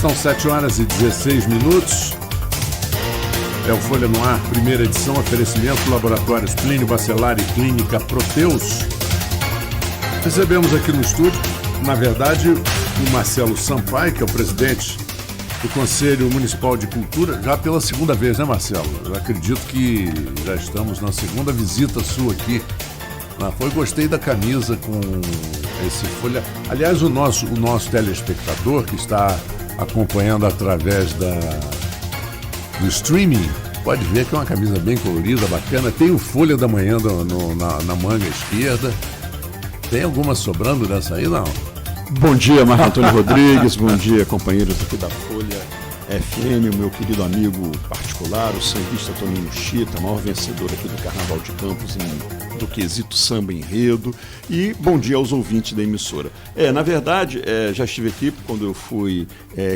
São 7h16. É o Folha no Ar, primeira edição, oferecimento Laboratórios Plínio Bacelar e Clínica Proteus. Recebemos aqui no estúdio, na verdade, o Marcelo Sampaio, que é o presidente do Conselho Municipal de Cultura, já pela segunda vez, né, Marcelo? Eu acredito que já estamos na segunda visita sua aqui. Gostei da camisa com esse folha. Aliás, o nosso telespectador que está acompanhando através do streaming, pode ver que é uma camisa bem colorida, bacana. Tem o Folha da Manhã na manga esquerda. Tem alguma sobrando dessa aí, não? Bom dia, Marco Antônio Rodrigues. Bom dia, companheiros aqui da Folha FM, o meu querido amigo particular, o sambista Toninho Chita, maior vencedor aqui do Carnaval de Campos do quesito samba enredo. E bom dia aos ouvintes da emissora. Na verdade, já estive aqui quando eu fui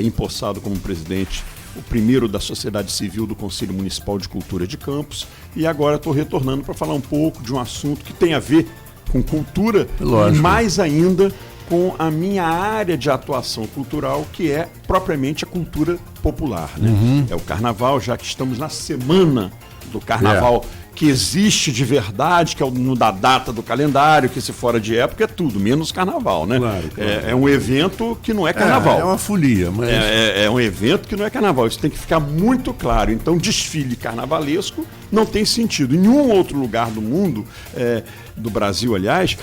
empossado como presidente, o primeiro da Sociedade Civil do Conselho Municipal de Cultura de Campos, e agora estou retornando para falar um pouco de um assunto que tem a ver com cultura, e mais ainda com a minha área de atuação cultural, que é propriamente a cultura popular, né? É o Carnaval, já que estamos na semana do Carnaval, que existe de verdade, que é o da data do calendário, que se fora de época é tudo, menos Carnaval, né? Claro. É um evento que não é Carnaval. É uma folia, mas... É um evento que não é Carnaval, isso tem que ficar muito claro. Então, desfile carnavalesco não tem sentido. Em nenhum outro lugar do mundo, do Brasil, aliás,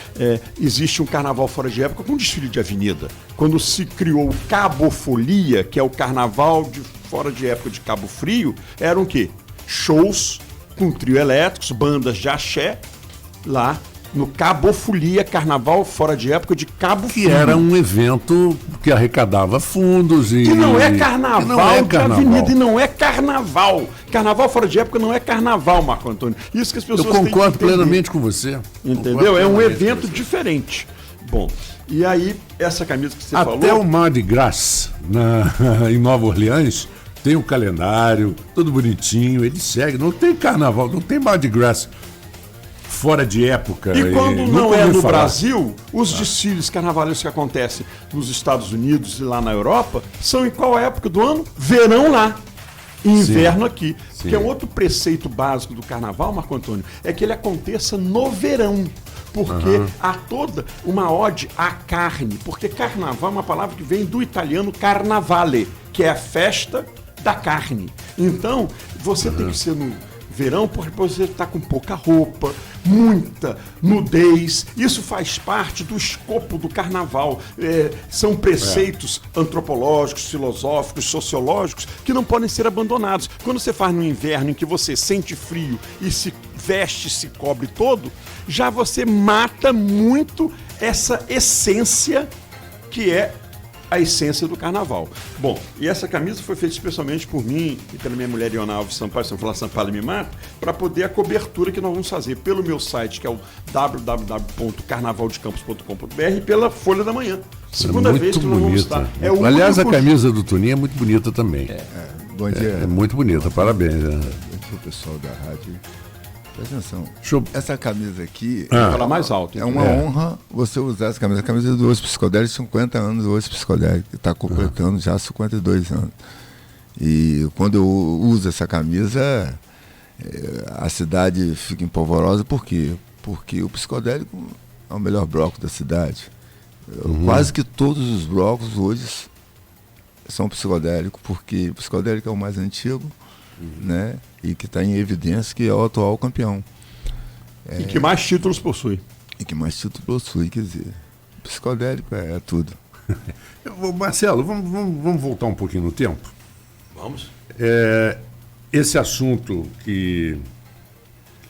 existe um Carnaval fora de época com desfile de avenida. Quando se criou o Cabofolia, que é o Carnaval fora de época de Cabo Frio, eram o quê? Shows com trio elétricos, bandas de axé, lá no Cabofolia, Carnaval fora de época de Cabo Frio. Que era um evento que arrecadava fundos e... Que não é carnaval de avenida e não é carnaval. Carnaval fora de época não é carnaval, Marco Antônio. Isso que as pessoas têm que entender. Eu concordo plenamente com você. Entendeu? É um evento diferente. Bom, e aí, essa camisa que você falou... Até o Mardi Gras, em Nova Orleans... Tem o calendário, tudo bonitinho, ele segue. Não tem carnaval, não tem Mardi Gras fora de época. E quando não é no Brasil, os desfiles carnavalescos que acontecem nos Estados Unidos e lá na Europa são em qual época do ano? Verão lá. Inverno aqui. Sim. Que é um outro preceito básico do carnaval, Marco Antônio, é que ele aconteça no verão. Porque há toda uma ode à carne. Porque carnaval é uma palavra que vem do italiano carnavale, que é a festa da carne. Então, você tem que ser no verão porque você está com pouca roupa, muita nudez. Isso faz parte do escopo do carnaval. São preceitos antropológicos, filosóficos, sociológicos que não podem ser abandonados. Quando você faz no inverno em que você sente frio e se veste, se cobre todo, já você mata muito essa essência que é a essência do carnaval. Bom, e essa camisa foi feita especialmente por mim e pela minha mulher Iona Alves Sampaio, se eu falar Sampaio me mata, para poder a cobertura que nós vamos fazer pelo meu site, que é o www.carnavaldecampos.com.br, e pela Folha da Manhã. Segunda vez que nós vamos estar. Aliás, a camisa do Toninho é muito bonita também. Bom dia. É muito bonita, parabéns. Bom dia, pessoal da rádio. Presta atenção. Essa camisa aqui... Falar mais alto. É uma honra você usar essa camisa. A camisa do Osso Psicodélico, 50 anos do Osso Psicodélico, que está completando já 52 anos. E quando eu uso essa camisa, a cidade fica empolvorosa. Por quê? Porque o Psicodélico é o melhor bloco da cidade. Quase que todos os blocos hoje são psicodélicos, porque o Psicodélico é o mais antigo, né? E que está em evidência que é o atual campeão. E que mais títulos possui. Quer dizer, psicodélico é tudo. Marcelo, vamos voltar um pouquinho no tempo? Vamos. Esse assunto que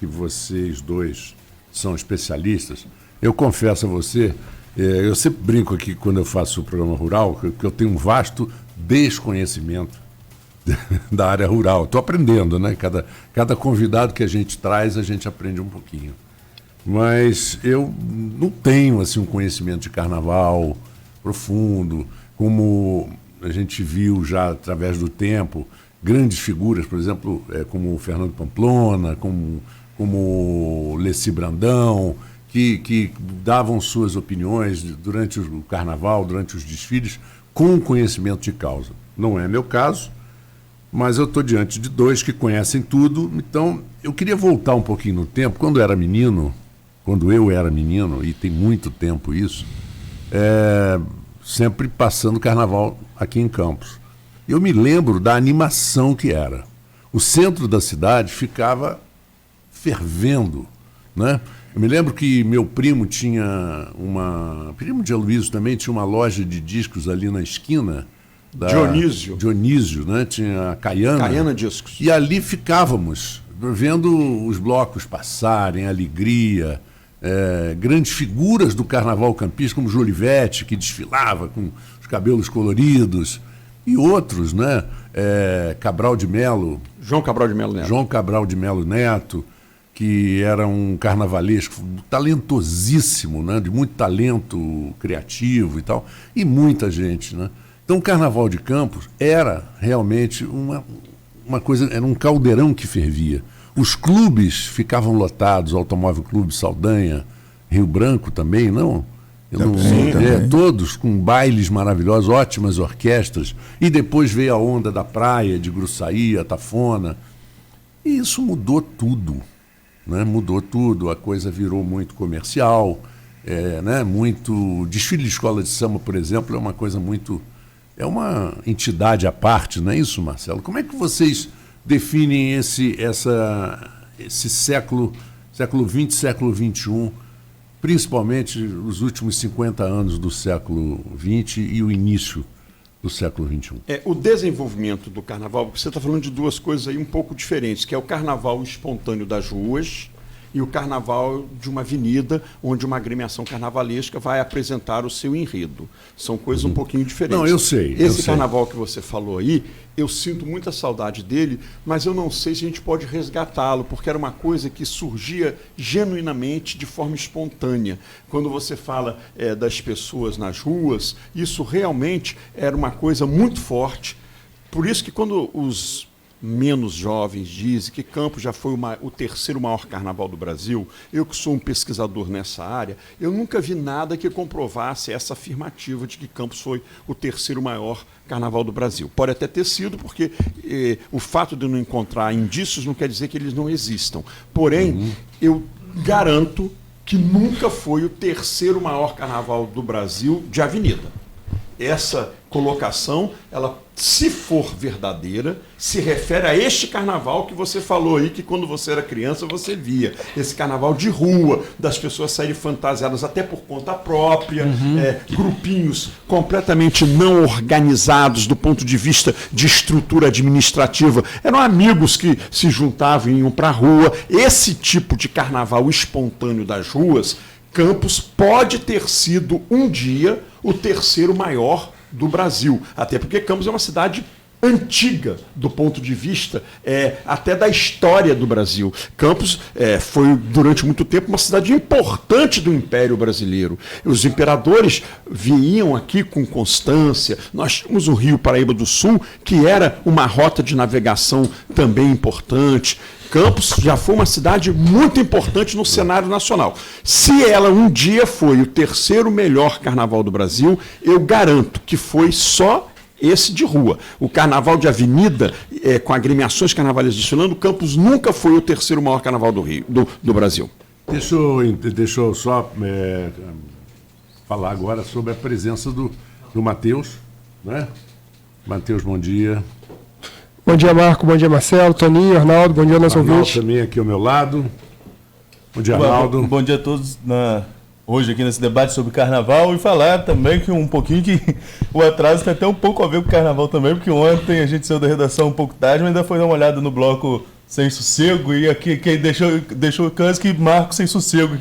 vocês dois são especialistas, eu confesso a você, eu sempre brinco aqui quando eu faço o programa rural, que eu tenho um vasto desconhecimento da área rural. Estou aprendendo, né? Cada convidado que a gente traz, a gente aprende um pouquinho. Mas eu não tenho assim, um conhecimento de carnaval profundo, como a gente viu já através do tempo, grandes figuras, por exemplo, como o Fernando Pamplona, como o Leci Brandão, que davam suas opiniões durante o carnaval, durante os desfiles, com conhecimento de causa. Não é meu caso, mas eu estou diante de dois que conhecem tudo. Então, eu queria voltar um pouquinho no tempo. Quando eu era menino, e tem muito tempo isso, sempre passando carnaval aqui em Campos. Eu me lembro da animação que era. O centro da cidade ficava fervendo, né? Eu me lembro que meu primo primo de Aloysio também, tinha uma loja de discos ali na esquina. Dionísio, né? Tinha a Caiana Discos. E ali ficávamos, vendo os blocos passarem, alegria, grandes figuras do carnaval campista, como Jolivete, que desfilava com os cabelos coloridos, e outros, né? João Cabral de Melo Neto, que era um carnavalesco talentosíssimo, né? De muito talento criativo e tal, e muita gente, né? Então o Carnaval de Campos era realmente uma coisa, era um caldeirão que fervia. Os clubes ficavam lotados, Automóvel Clube Saldanha, Rio Branco também, não? Todos com bailes maravilhosos, ótimas orquestras, e depois veio a onda da praia, de Gruçaí, Atafona, e isso mudou tudo. Né? Mudou tudo, a coisa virou muito comercial, né? Muito desfile de escola de samba, por exemplo, é uma coisa muito, é uma entidade à parte, não é isso, Marcelo? Como é que vocês definem esse século XX, século XXI, principalmente os últimos 50 anos do século XX e o início do século XXI? O desenvolvimento do carnaval, porque você está falando de duas coisas aí um pouco diferentes, que é o carnaval espontâneo das ruas e o carnaval de uma avenida, onde uma agremiação carnavalesca vai apresentar o seu enredo. São coisas um pouquinho diferentes. Não, eu sei. Esse carnaval que você falou aí, eu sinto muita saudade dele, mas eu não sei se a gente pode resgatá-lo, porque era uma coisa que surgia genuinamente, de forma espontânea. Quando você fala das pessoas nas ruas, isso realmente era uma coisa muito forte. Por isso que quando os menos jovens dizem que Campos já foi o terceiro maior carnaval do Brasil, eu que sou um pesquisador nessa área, eu nunca vi nada que comprovasse essa afirmativa de que Campos foi o terceiro maior carnaval do Brasil. Pode até ter sido, porque o fato de eu não encontrar indícios não quer dizer que eles não existam. Porém, eu garanto que nunca foi o terceiro maior carnaval do Brasil de avenida. Essa colocação, ela, se for verdadeira, se refere a este carnaval que você falou aí, que quando você era criança você via. Esse carnaval de rua, das pessoas saírem fantasiadas até por conta própria, grupinhos completamente não organizados do ponto de vista de estrutura administrativa. Eram amigos que se juntavam e iam para a rua. Esse tipo de carnaval espontâneo das ruas, Campos pode ter sido um dia o terceiro maior do Brasil. Até porque Campos é uma cidade antiga do ponto de vista até da história do Brasil. Campos foi durante muito tempo uma cidade importante do Império Brasileiro. Os imperadores vinham aqui com constância. Nós tínhamos o Rio Paraíba do Sul, que era uma rota de navegação também importante. Campos já foi uma cidade muito importante no cenário nacional. Se ela um dia foi o terceiro melhor carnaval do Brasil, eu garanto que foi só esse de rua. O carnaval de avenida, com agremiações carnavalescas desfilando, Campos nunca foi o terceiro maior carnaval do Brasil. Deixa eu só falar agora sobre a presença do Matheus, né? Matheus, bom dia. Bom dia, Marco. Bom dia, Marcelo, Toninho, Arnaldo. Bom dia, nosso ouvinte. Também aqui ao meu lado. Bom dia, Arnaldo. Bom dia a todos hoje aqui nesse debate sobre carnaval, e falar também que um pouquinho que o atraso tem até um pouco a ver com o carnaval também, porque ontem a gente saiu da redação um pouco tarde, mas ainda foi dar uma olhada no bloco Sem Sossego, e aqui quem deixou o Cansky e Marco sem sossego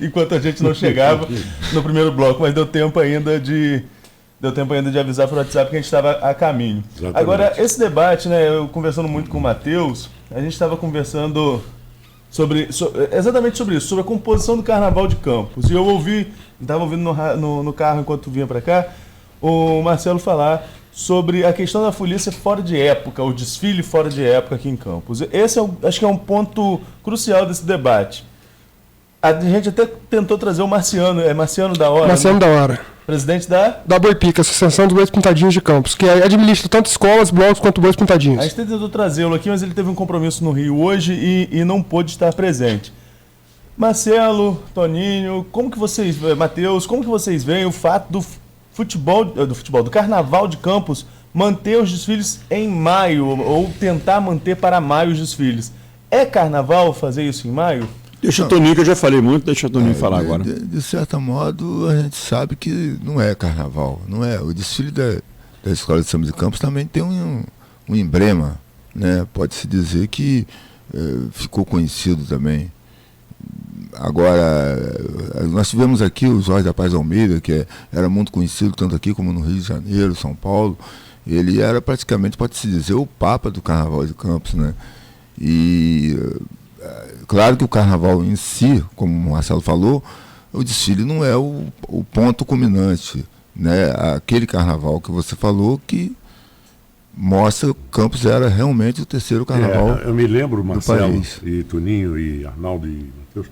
enquanto a gente não chegava no primeiro bloco, mas deu tempo ainda de avisar para o WhatsApp que a gente estava a caminho. Exatamente. Agora, esse debate, né, eu conversando muito com o Matheus, a gente estava conversando exatamente sobre isso, sobre a composição do Carnaval de Campos. E eu estava ouvindo no carro enquanto vinha para cá, o Marcelo falar sobre a questão da folia fora de época, o desfile fora de época aqui em Campos. Esse acho que é um ponto crucial desse debate. A gente até tentou trazer o Marciano, Marciano da Hora. Marciano da Hora. Presidente da Boipica, Associação dos Bois Pintadinhos de Campos, que administra tanto escolas, blocos quanto bois pintadinhos. A gente tentou trazê-lo aqui, mas ele teve um compromisso no Rio hoje e não pôde estar presente. Marcelo, Toninho, Matheus, como que vocês veem o fato do Carnaval de Campos manter os desfiles em maio, ou tentar manter para maio os desfiles? É carnaval fazer isso em maio? Deixa o Toninho, que eu já falei muito, deixa o Toninho falar agora. De certo modo, a gente sabe que não é carnaval, não é. O desfile da Escola de Samba de Campos também tem um emblema, né? Pode-se dizer que ficou conhecido também. Agora, nós tivemos aqui o Jorge da Paz Almeida, que era muito conhecido tanto aqui como no Rio de Janeiro, São Paulo. Ele era praticamente, pode-se dizer, o papa do Carnaval de Campos, né? E claro que o carnaval em si, como o Marcelo falou, o desfile não é o ponto culminante, né? Aquele carnaval que você falou que mostra que Campos era realmente o terceiro carnaval. Eu me lembro, Marcelo, país. e Toninho, e Arnaldo e Matheus,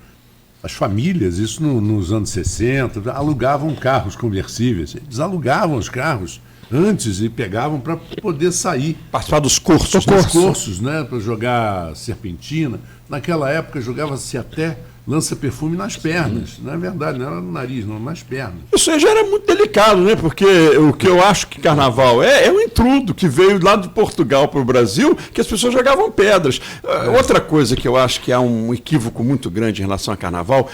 as famílias, isso nos anos 60, alugavam carros conversíveis. Eles alugavam os carros antes e pegavam para poder sair. Participar dos cursos. Dos cursos, né? Para jogar serpentina. Naquela época jogava-se até lança-perfume nas pernas. Não é verdade, não era no nariz, não, nas pernas. Isso aí já era muito delicado, né? Porque o que eu acho que carnaval é um intrudo que veio lá de Portugal para o Brasil, que as pessoas jogavam pedras. Outra coisa que eu acho que há um equívoco muito grande em relação a carnaval,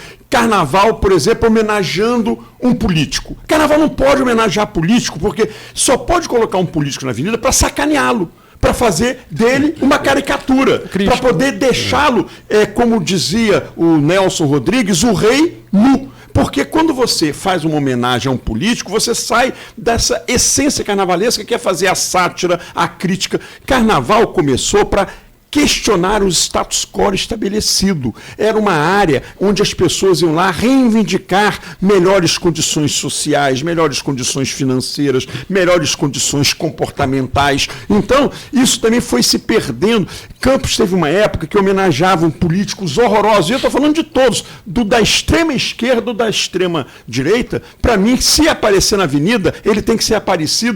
por exemplo, homenageando um político. Carnaval não pode homenagear político, porque só pode colocar um político na avenida para sacaneá-lo, para fazer dele uma caricatura, para poder deixá-lo, como dizia o Nelson Rodrigues, o rei nu. Porque quando você faz uma homenagem a um político, você sai dessa essência carnavalesca que é fazer a sátira, a crítica. Carnaval começou para questionar o status quo estabelecido. Era uma área onde as pessoas iam lá reivindicar melhores condições sociais, melhores condições financeiras, melhores condições comportamentais. Então, isso também foi se perdendo. Campos teve uma época que homenageavam políticos horrorosos. E eu estou falando de todos, da extrema esquerda ou da extrema direita. Para mim, se aparecer na avenida, ele tem que ser aparecer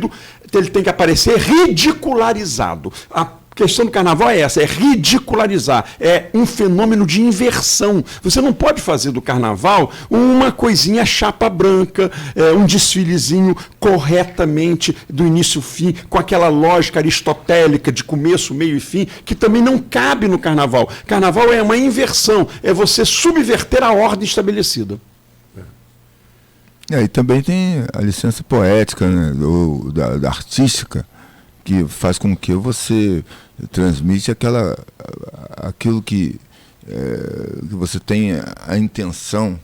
ridicularizado. A questão do carnaval é essa, é ridicularizar, é um fenômeno de inversão. Você não pode fazer do carnaval uma coisinha chapa branca, um desfilezinho corretamente do início ao fim, com aquela lógica aristotélica de começo, meio e fim, que também não cabe no carnaval. Carnaval é uma inversão, é você subverter a ordem estabelecida. E também tem a licença poética, né, da artística, que faz com que você transmite aquilo que você tem a intenção,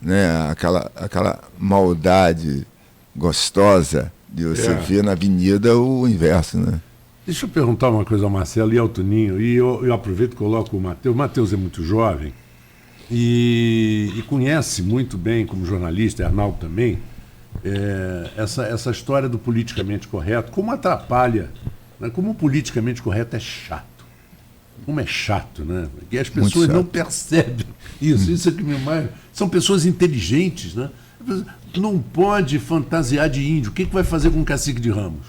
né? aquela maldade gostosa de você ver na avenida o inverso, né? Deixa eu perguntar uma coisa ao Marcelo e ao Toninho, e eu aproveito e coloco o Matheus. O Matheus é muito jovem e conhece muito bem, como jornalista, e Arnaldo também, essa história do politicamente correto, como atrapalha, né? Como o politicamente correto é chato. Como é chato, né? E as pessoas não percebem isso. Isso é que me mais. São pessoas inteligentes, né? Não pode fantasiar de índio. O que vai fazer com o cacique de Ramos?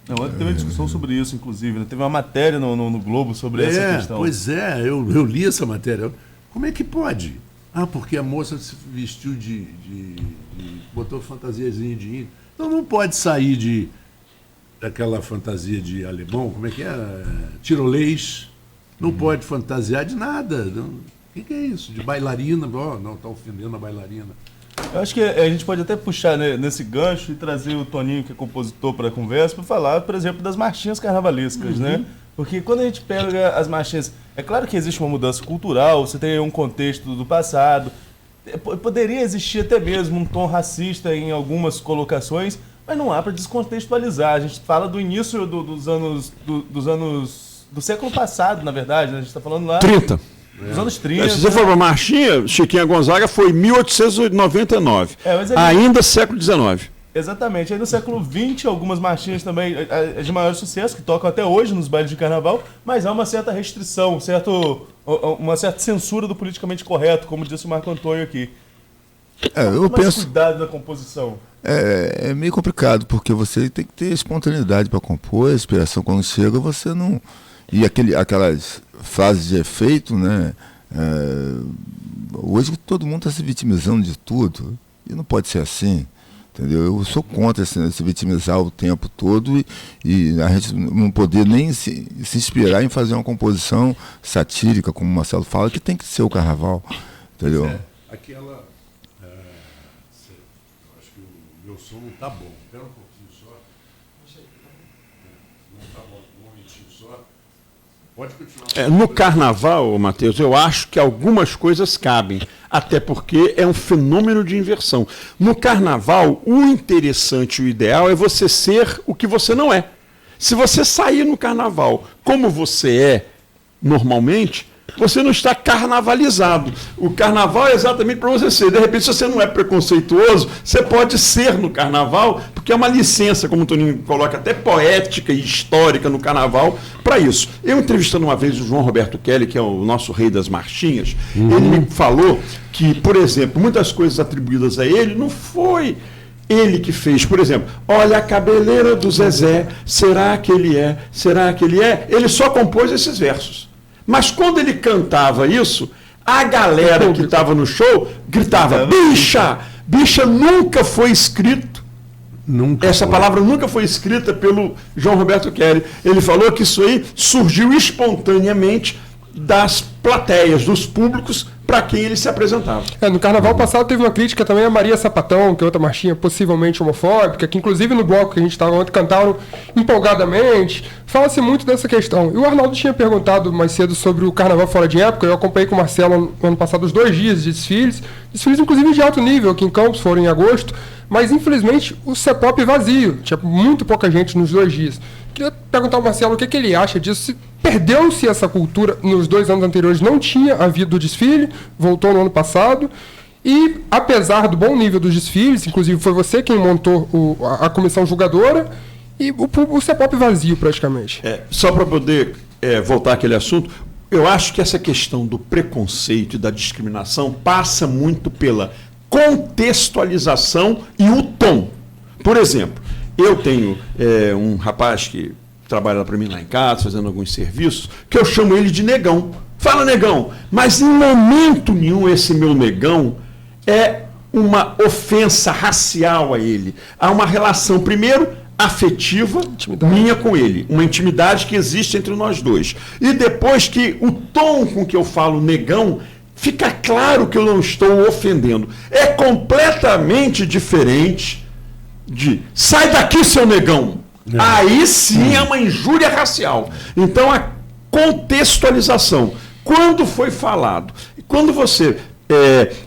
Não, teve uma discussão sobre isso, inclusive, né? Teve uma matéria no Globo sobre essa questão. Pois é, eu li essa matéria. Como é que pode? Porque a moça se vestiu botou fantasiazinha de índio. Então não pode sair daquela fantasia de alemão, como é que é? Tirolês. Não pode fantasiar de nada. O que é isso? De bailarina? Não, está ofendendo a bailarina. Eu acho que a gente pode até puxar, né, nesse gancho e trazer o Toninho, que é compositor, para a conversa, para falar, por exemplo, das marchinhas carnavalescas, né? Porque quando a gente pega as marchinhas, é claro que existe uma mudança cultural, você tem um contexto do passado, poderia existir até mesmo um tom racista em algumas colocações, mas não há para descontextualizar. A gente fala do início dos anos do século passado, na verdade, né? A gente está falando lá... 30. Dos anos 30. Se você for para a marchinha, Chiquinha Gonzaga foi 1899. Ainda século XIX. Exatamente. Aí no século XX, algumas marchinhas também de maior sucesso, que tocam até hoje nos bailes de carnaval, mas há uma certa restrição, uma certa censura do politicamente correto, como disse o Marco Antônio aqui. Eu penso. Cuidado na composição. É meio complicado, porque você tem que ter espontaneidade para compor, a inspiração quando chega, você não. E aquelas frases de efeito, né? Hoje todo mundo está se vitimizando de tudo, e não pode ser assim. Entendeu? Eu sou contra se vitimizar o tempo todo e a gente não poder nem se inspirar em fazer uma composição satírica, como o Marcelo fala, que tem que ser o carnaval. Entendeu? Aquela. Eu acho que o meu som não está bom. Espera um pouquinho só. Não está bom, um momentinho só. Pode continuar. No carnaval, Matheus, eu acho que algumas coisas cabem, até porque é um fenômeno de inversão. No carnaval, o interessante e o ideal é você ser o que você não é. Se você sair no carnaval como você é normalmente, você não está carnavalizado. O carnaval é exatamente para você ser. De repente, se você não é preconceituoso, você pode ser no carnaval, porque é uma licença, como o Toninho coloca, até poética e histórica no carnaval, para isso. Eu entrevistando uma vez o João Roberto Kelly, que é o nosso rei das marchinhas, ele me falou que, por exemplo, muitas coisas atribuídas a ele não foi ele que fez. Por exemplo, olha a cabeleira do Zezé, será que ele é? Será que ele é? Ele só compôs esses versos. Mas quando ele cantava isso, a galera que estava no show gritava, bicha! Bicha nunca foi escrito. Essa palavra nunca foi escrita pelo João Roberto Kelly. Ele falou que isso aí surgiu espontaneamente das plateias, dos públicos para quem ele se apresentava. No carnaval passado teve uma crítica também a Maria Sapatão, que é outra marchinha possivelmente homofóbica, que inclusive no bloco que a gente estava ontem cantaram empolgadamente. Fala-se muito dessa questão. E o Arnaldo tinha perguntado mais cedo sobre o carnaval fora de época. Eu acompanhei com o Marcelo no ano passado os 2 dias de desfiles inclusive de alto nível aqui em Campos, foram em agosto, mas infelizmente o CEPOP vazio, tinha muito pouca gente nos 2 dias. Queria perguntar ao Marcelo o que ele acha disso. Perdeu-se essa cultura nos 2 anos anteriores, não tinha havido o desfile, voltou no ano passado, e apesar do bom nível dos desfiles, inclusive foi você quem montou a comissão julgadora, e o CEPOP vazio praticamente. Só para poder voltar àquele assunto, eu acho que essa questão do preconceito e da discriminação passa muito pela contextualização e o tom. Por exemplo, eu tenho um rapaz que trabalha para mim lá em casa, fazendo alguns serviços, que eu chamo ele de negão. Fala, negão, mas em momento nenhum esse meu negão é uma ofensa racial a ele. Há uma relação, primeiro, afetiva minha com ele, uma intimidade que existe entre nós dois. E depois que o tom com que eu falo negão, fica claro que eu não estou ofendendo. É completamente diferente de sai daqui, seu negão. Aí sim é uma injúria racial. Então a contextualização. Quando foi falado, quando você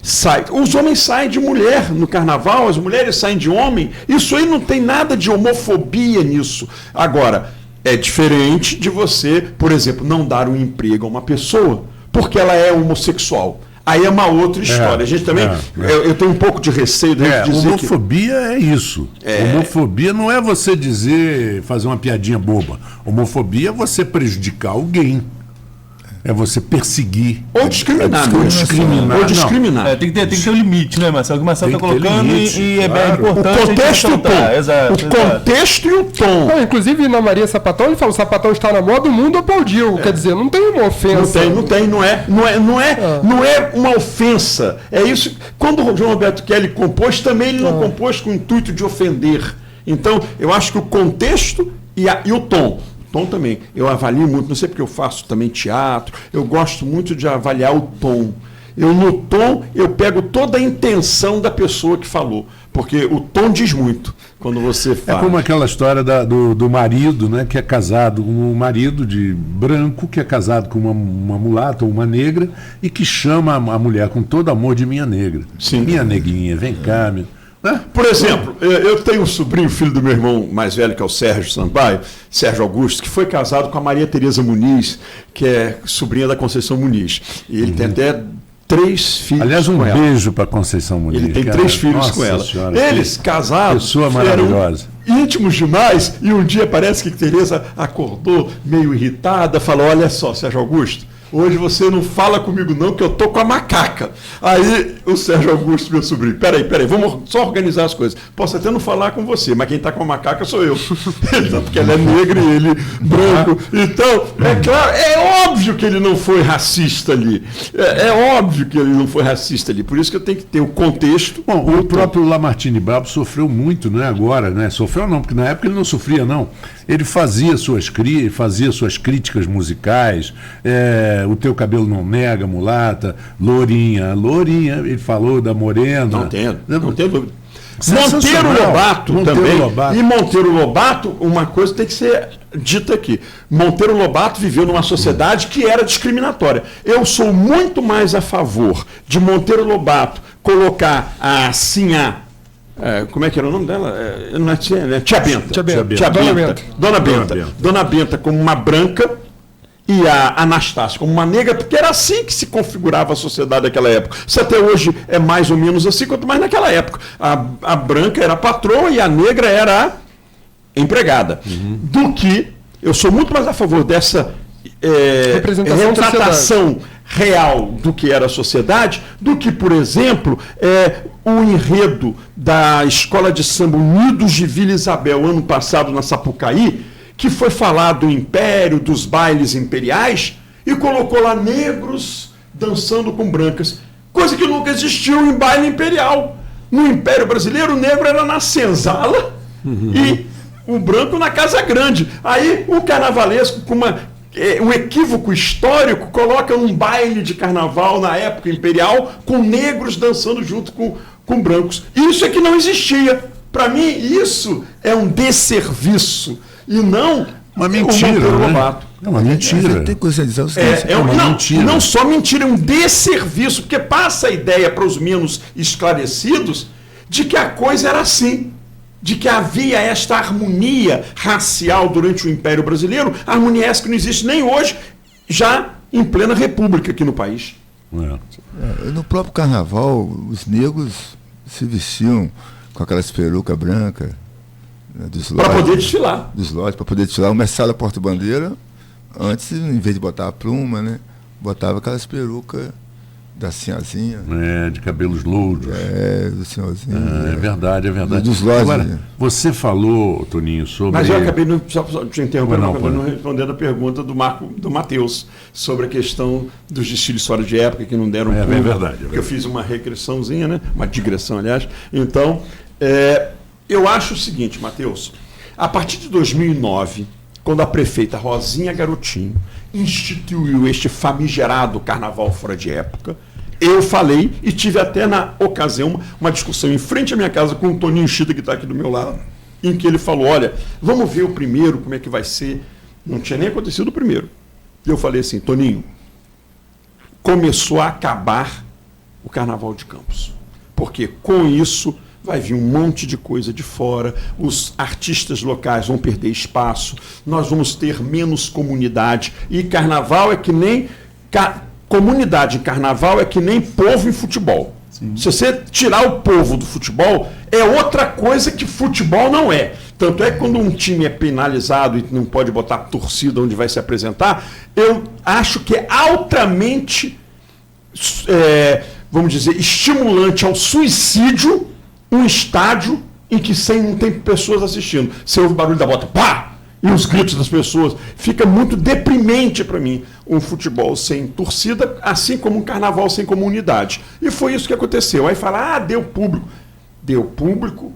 sai, os homens saem de mulher no carnaval, as mulheres saem de homem, isso aí não tem nada de homofobia nisso. Agora, é diferente de você, por exemplo, não dar um emprego a uma pessoa porque ela é homossexual. Aí é uma outra história. A gente também. Eu tenho um pouco de receio de dizer. Homofobia é isso. Homofobia não é você fazer uma piadinha boba. Homofobia é você prejudicar alguém. É você perseguir. Ou discriminar. Ou discriminar. Tem que ter um limite, né, Marcelo? O que o Marcelo está colocando e é bem importante. O contexto e o tom. Exato. Contexto e o tom. Inclusive, na Maria Sapatão, ele falou: o sapatão está na moda, o mundo aplaudiu. Quer dizer, não tem uma ofensa. Não é uma ofensa. É isso. Quando o João Roberto Kelly compôs, também ele não compôs com o intuito de ofender. Então, eu acho que o contexto e o tom. Tom também, eu avalio muito, não sei porque eu faço também teatro, eu gosto muito de avaliar o tom. No tom, eu pego toda a intenção da pessoa que falou, porque o tom diz muito quando você fala. É como aquela história do marido, né, que é casado, um marido de branco, que é casado com uma mulata ou uma negra, e que chama a mulher com todo amor de minha negra. Sim. Minha negrinha, vem cá, meu. Por exemplo, eu tenho um sobrinho, filho do meu irmão mais velho, que é o Sérgio Sampaio, Sérgio Augusto, que foi casado com a Maria Tereza Muniz, que é sobrinha da Conceição Muniz. E ele tem até 3 filhos. Aliás, um beijo para Conceição Muniz. Ele tem 3 filhos com ela. Senhora, eles, casados, pessoa maravilhosa. Eram íntimos demais, e um dia parece que Tereza acordou meio irritada, falou: olha só, Sérgio Augusto, Hoje você não fala comigo não, que eu tô com a macaca. Aí o Sérgio Augusto, meu sobrinho, peraí, vamos só organizar as coisas. Posso até não falar com você, mas quem tá com a macaca sou eu. Porque ela é negra e ele branco. Então, é claro, é óbvio que ele não foi racista ali. É óbvio que ele não foi racista ali. Por isso que eu tenho que ter o contexto. Bom, o próprio Lamartine Babo sofreu muito, não é agora, né? Sofreu não, porque na época ele não sofria, não. Ele fazia suas críticas musicais, O Teu Cabelo Não Nega, Mulata, Lourinha, ele falou da Morena. Não tenho dúvida. Monteiro Lobato também. Lobato. E Monteiro Lobato, uma coisa tem que ser dita aqui. Monteiro Lobato viveu numa sociedade que era discriminatória. Eu sou muito mais a favor de Monteiro Lobato colocar a Sinhá. Como é que era o nome dela? Não é Tia Benta. Dona Benta como uma branca e a Anastácia como uma negra, porque era assim que se configurava a sociedade naquela época. Se até hoje é mais ou menos assim, quanto mais naquela época. A branca era a patroa e a negra era a empregada. Do que eu sou muito mais a favor dessa retratação real do que era a sociedade, do que, por exemplo, o enredo da Escola de Samba Unidos de Vila Isabel, ano passado na Sapucaí, que foi falar do império, dos bailes imperiais, e colocou lá negros dançando com brancas, coisa que nunca existiu em baile imperial. No Império Brasileiro, o negro era na senzala e o branco na Casa Grande. Aí o carnavalesco, com um equívoco histórico, coloca um baile de carnaval na época imperial com negros dançando junto com brancos. Isso é que não existia. Para mim, isso é um desserviço e não uma mentira, né? É uma mentira. Tem conscientização. Mentira. Não só mentira, é um desserviço, porque passa a ideia para os menos esclarecidos de que a coisa era assim, de que havia esta harmonia racial durante o Império Brasileiro, harmonia essa que não existe nem hoje, já em plena república aqui no país. No próprio carnaval, os negros se vestiam com aquelas perucas brancas, né, para poder desfilar. Dos lotes, para poder desfilar. O Messala Porta-Bandeira, antes, em vez de botar a pluma, né, botava aquelas perucas da senhazinha. De cabelos louros. Do senhorzinho. É verdade. Dos lotes. Agora, você falou, Toninho, sobre... Mas eu acabei só te interrompendo, não respondendo a pergunta do Matheus sobre a questão dos desfiles fora de época que não deram É verdade. Porque eu fiz uma regressãozinha, né? Uma digressão, aliás. Então, eu acho o seguinte, Matheus, a partir de 2009, quando a prefeita Rosinha Garotinho instituiu este famigerado carnaval fora de época, eu falei e tive até na ocasião uma discussão em frente à minha casa com o Toninho Chida, que está aqui do meu lado, em que ele falou, olha, vamos ver o primeiro, como é que vai ser. Não tinha nem acontecido o primeiro. E eu falei assim, Toninho, começou a acabar o Carnaval de Campos. Porque com isso vai vir um monte de coisa de fora, os artistas locais vão perder espaço, nós vamos ter menos comunidade. E carnaval é que nem... Comunidade em carnaval é que nem povo em futebol. Sim. Se você tirar o povo do futebol, é outra coisa que futebol não é. Tanto é que quando um time é penalizado e não pode botar torcida onde vai se apresentar, eu acho que é altamente, vamos dizer, estimulante ao suicídio um estádio em que não tem pessoas assistindo. Você ouve o barulho da bota, pá! E os gritos das pessoas. Fica muito deprimente para mim um futebol sem torcida, assim como um carnaval sem comunidade. E foi isso que aconteceu. Aí fala, deu público. Deu público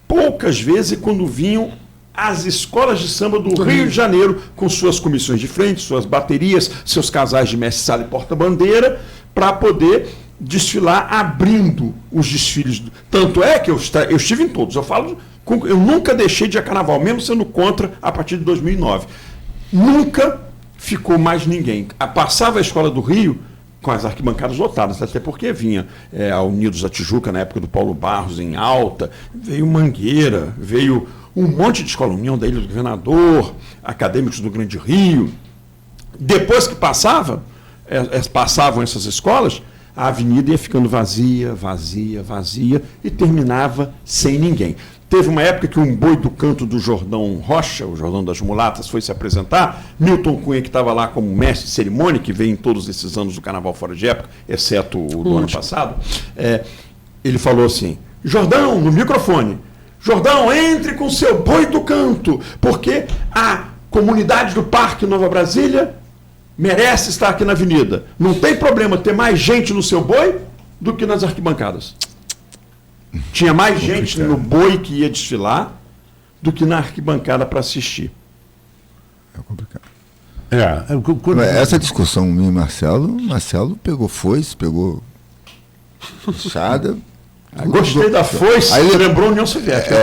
poucas vezes quando vinham as escolas de samba do Rio de Janeiro com suas comissões de frente, suas baterias, seus casais de mestre sala e porta-bandeira, para poder desfilar abrindo os desfiles. Tanto é que eu estive em todos. Eu nunca deixei de ir a carnaval, mesmo sendo contra a partir de 2009. Nunca ficou mais ninguém. Passava a escola do Rio com as arquibancadas lotadas, até porque vinha a Unidos da Tijuca, na época do Paulo Barros, em alta, veio Mangueira, veio um monte de escola, União da Ilha do Governador, Acadêmicos do Grande Rio. Depois que passavam essas escolas, a avenida ia ficando vazia, vazia, vazia e terminava sem ninguém. Teve uma época que um boi do canto do Jordão Rocha, o Jordão das Mulatas, foi se apresentar. Milton Cunha, que estava lá como mestre de cerimônia, que veio em todos esses anos do Carnaval Fora de Época, exceto o do ano passado, ele falou assim, Jordão, no microfone, Jordão, entre com seu boi do canto, porque a comunidade do Parque Nova Brasília merece estar aqui na avenida. Não tem problema ter mais gente no seu boi do que nas arquibancadas. Tinha mais gente no boi que ia desfilar do que na arquibancada para assistir. É complicado. Essa discussão minha e Marcelo pegou foice, pegou puxada. Gostei da foice, aí lembrou a União Soviética.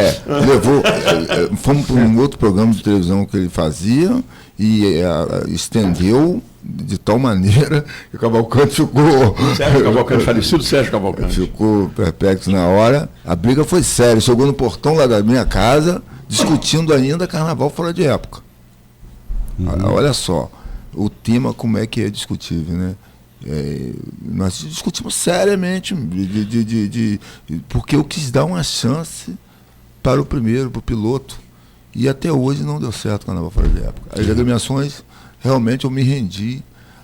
Fomos para um outro programa de televisão que ele fazia e estendeu de tal maneira que o Cavalcante ficou... Sérgio Cavalcante, falecido Sérgio Cavalcante. Ficou perplexo na hora. A briga foi séria. Chegou no portão lá da minha casa, discutindo ainda Carnaval Fora de Época. Olha só, o tema como é que é discutível, né? Nós discutimos seriamente, porque eu quis dar uma chance para o primeiro, para o piloto. E até hoje não deu certo o Carnaval Fora de Época. As agremiações, realmente eu me rendi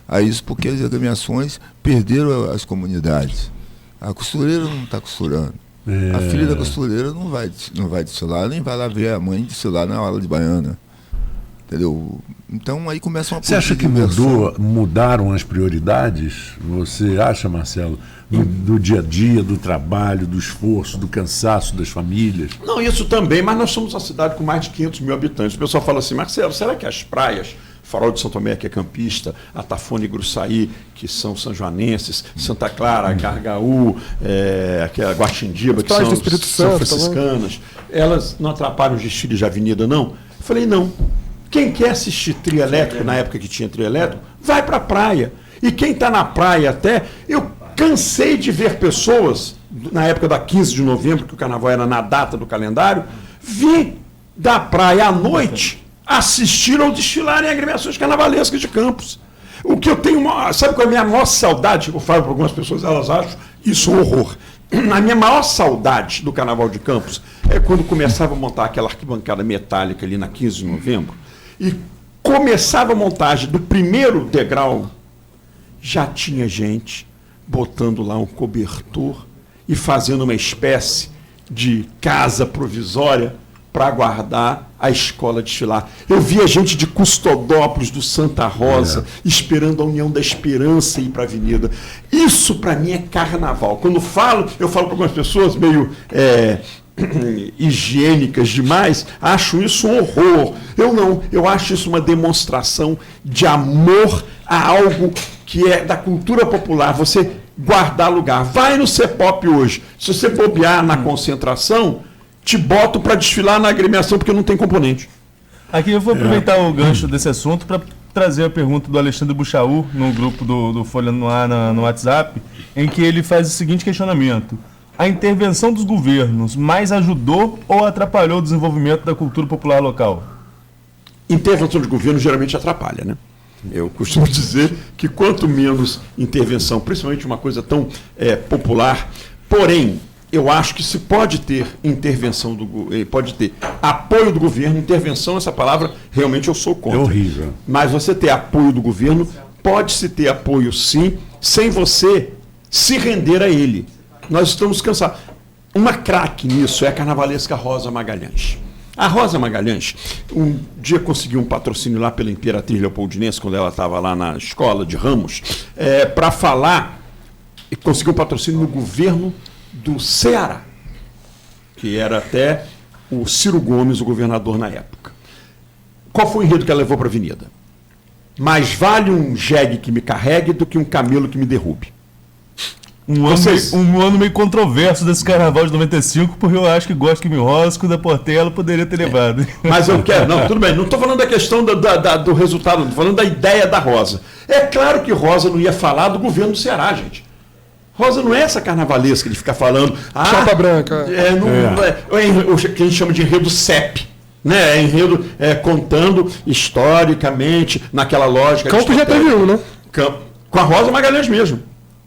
a isso, porque as agremiações perderam as comunidades. A costureira não está costurando. A filha da costureira não vai desfilar, nem vai lá ver a mãe desfilar na aula de baiana. Entendeu? Então aí começa uma... Você acha que mudaram as prioridades? Você acha, Marcelo, do dia a dia, do trabalho, do esforço, do cansaço das famílias? Não, isso também, mas nós somos uma cidade com mais de 500 mil habitantes. O pessoal fala assim, Marcelo, será que as praias, Farol de São Tomé, que é campista, Atafone e Gruçaí, que são sanjoanenses, Santa Clara, Gargaú, Guaxindiba, que são franciscanas, elas não atrapalham os desfiles de avenida, não? Eu falei, não. Quem quer assistir trio elétrico, na época que tinha trio elétrico, vai para a praia. E quem está na praia até, eu cansei de ver pessoas, na época da 15 de novembro, que o carnaval era na data do calendário, vir da praia à noite assistir ou desfilar em agremiações carnavalescas de Campos. O que eu tenho, sabe qual é a minha maior saudade? Eu falo para algumas pessoas, elas acham isso um horror. A minha maior saudade do Carnaval de Campos é quando começava a montar aquela arquibancada metálica ali na 15 de novembro, e começava a montagem do primeiro degrau, já tinha gente botando lá um cobertor e fazendo uma espécie de casa provisória para guardar a escola desfilar. Eu via gente de Custodópolis, do Santa Rosa, esperando a União da Esperança ir para a avenida. Isso para mim é carnaval. Quando eu falo para algumas pessoas meio... higiênicas demais, acho isso um horror. Eu não, eu acho isso uma demonstração de amor a algo que é da cultura popular, você guardar lugar. Vai no CEPOP hoje, se você bobear na concentração, te boto para desfilar na agremiação porque não tem componente. Aqui eu vou aproveitar o gancho desse assunto para trazer a pergunta do Alexandre Buchaú no grupo do Folha no Ar no WhatsApp, em que ele faz o seguinte questionamento: a intervenção dos governos mais ajudou ou atrapalhou o desenvolvimento da cultura popular local? Intervenção de governo geralmente atrapalha, né? Eu costumo dizer que quanto menos intervenção, principalmente uma coisa tão popular, porém, eu acho que se pode ter intervenção pode ter apoio do governo. Intervenção, essa palavra, realmente eu sou contra. É horrível. Mas você ter apoio do governo, pode-se ter apoio sim, sem você se render a ele. Nós estamos cansados. Uma craque nisso é a carnavalesca Rosa Magalhães. A Rosa Magalhães, um dia conseguiu um patrocínio lá pela Imperatriz Leopoldinense, quando ela estava lá na escola de Ramos, para falar, e conseguiu um patrocínio no governo do Ceará, que era até o Ciro Gomes, o governador na época. Qual foi o enredo que ela levou para a avenida? Mais vale um jegue que me carregue do que um camelo que me derrube. Um ano meio controverso desse carnaval de 95, porque eu acho que Gosto que me rosco da Portela poderia ter levado. Mas eu quero, não, tudo bem, não estou falando da questão do resultado, estou falando da ideia da Rosa. É claro que Rosa não ia falar do governo do Ceará, gente. Rosa não é essa carnavalesca de ficar falando... Chapa branca. O que a gente chama de enredo CEP. Né? Enredo contando historicamente, naquela lógica... Campo já teve um, né? Com a Rosa Magalhães mesmo.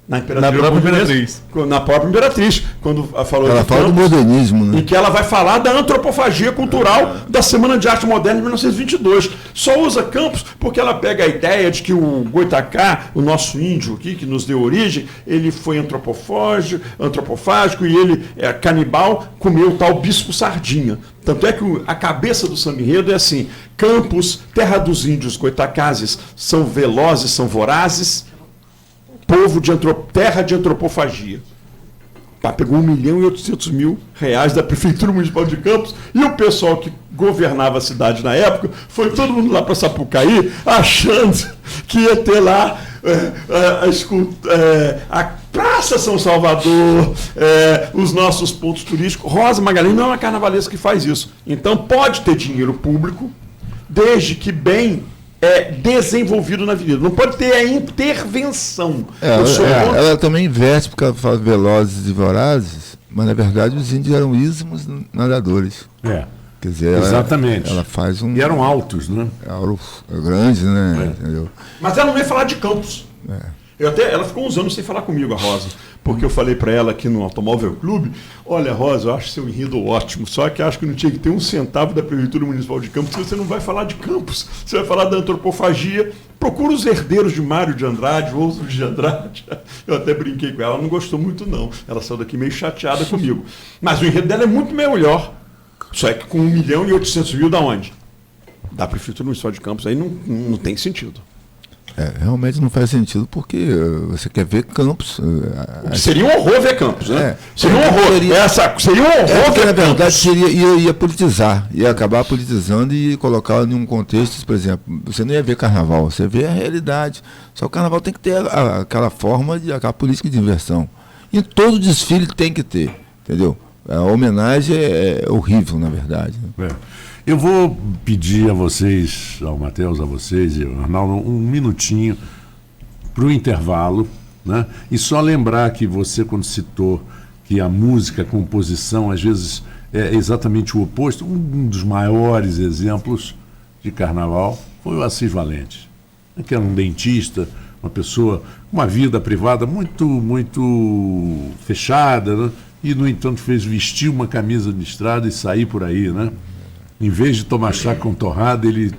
Na própria Imperatriz. Na própria Imperatriz. Quando falou Ela fala do modernismo, né? E que ela vai falar da antropofagia cultural da Semana de Arte Moderna de 1922. Só usa Campos porque ela pega a ideia de que o Goitacá, o nosso índio aqui, que nos deu origem, ele foi antropofágico e ele é canibal, comeu o tal bispo sardinha. Tanto é que a cabeça do samba enredo é assim: Campos, terra dos índios goitacazes, são velozes, são vorazes, povo de terra de antropofagia. Tá, pegou R$1.800.000 da Prefeitura Municipal de Campos e o pessoal que governava a cidade na época foi todo mundo lá para Sapucaí achando que ia ter lá a Praça São Salvador, os nossos pontos turísticos. Rosa Magalhães não é uma carnavalesca que faz isso. Então pode ter dinheiro público, desde que bem desenvolvido na avenida. Não pode ter a intervenção. Ela também inverte, porque ela fala velozes e vorazes, mas na verdade os índios eram ismos nadadores. Quer dizer, exatamente. Ela faz E eram altos, né? Grandes, né? Entendeu? Mas ela não ia falar de Campos. Ela ficou uns anos sem falar comigo, a Rosa, porque eu falei para ela aqui no Automóvel Clube: olha, Rosa, eu acho seu enredo ótimo, só que acho que não tinha que ter um centavo da Prefeitura Municipal de Campos, porque você não vai falar de Campos, você vai falar da antropofagia. Procura os herdeiros de Mário de Andrade, outros de Andrade. Eu até brinquei com ela, ela não gostou muito não, ela saiu daqui meio chateada comigo. Mas o enredo dela é muito melhor, só é que com R$1.800.000 da onde? Da Prefeitura Municipal de Campos, aí não tem sentido. Realmente não faz sentido, porque você quer ver Campos. Seria um horror ver Campos, né? Seria um horror. Seria um horror ver na verdade, Campos. ia politizar, ia acabar politizando e colocar em um contexto, por exemplo, você não ia ver carnaval, você vê a realidade. Só que o carnaval tem que ter aquela forma, aquela política de inversão. E todo desfile tem que ter, entendeu? A homenagem é horrível, na verdade. Eu vou pedir a vocês, ao Matheus, a vocês e ao Arnaldo, um minutinho para o intervalo, né? E só lembrar que você, quando citou que a música, a composição, às vezes é exatamente o oposto, um dos maiores exemplos de carnaval foi o Assis Valente, que era um dentista, uma pessoa com uma vida privada muito fechada, né? E, no entanto, fez vestir uma camisa de estrada e sair por aí, né? Em vez de tomar chá com torrada, ele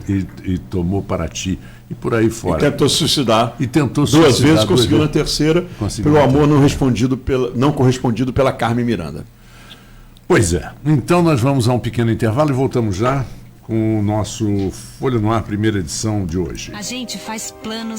tomou Paraty e por aí fora. E tentou suicidar. Duas vezes, conseguiu na terceira, pelo amor não correspondido pela Carmen Miranda. Pois é. Então nós vamos a um pequeno intervalo e voltamos já com o nosso Folha no Ar, primeira edição de hoje. A gente faz planos